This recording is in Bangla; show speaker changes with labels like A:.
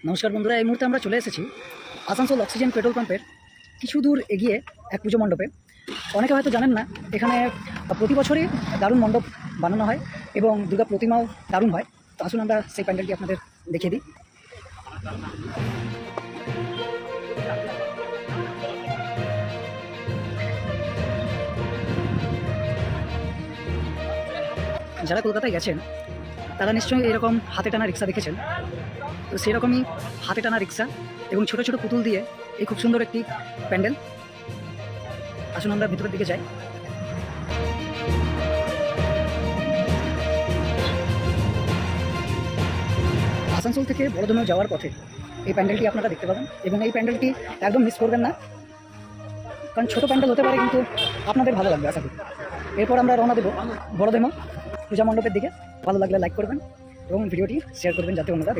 A: নমস্কার বন্ধুরা, এই মুহূর্তে আমরা চলে এসেছি আসানসোল অক্সিজেন পেট্রোল পাম্পের কিছু দূর এগিয়ে এক পুজো মণ্ডপে। অনেকে হয়তো জানেন না, এখানে প্রতি বছরই দারুণ মণ্ডপ বানানো হয় এবং দুর্গা প্রতিমাও দারুণ হয়। তো আসুন আমরা সেই প্যান্ডেলটি আপনাদের দেখিয়ে দিই। যারা কলকাতায় গেছেন তারা নিশ্চয়ই এরকম হাতে টানা রিক্সা দেখেছেন। তো সেরকমই হাতে টানা রিক্সা এবং ছোট ছোট পুতুল দিয়ে এই খুব সুন্দর একটি প্যান্ডেল। আসুন আমরা ভিতরের দিকে যাই। আসানসোল থেকে বড়দমে যাওয়ার পথে এই প্যান্ডেলটি আপনারা দেখতে পাবেন এবং এই প্যান্ডেলটি একদম মিস করবেন না, কারণ ছোটো প্যান্ডেল হতে পারে কিন্তু আপনাদের ভালো লাগবে আশা করি। এরপর আমরা রওনা দেবো বড়দমে পূজা মণ্ডপের দিকে। ভালো লাগলে লাইক করবেন এবং ভিডিওটি শেয়ার করবেন যাতে অন্যরা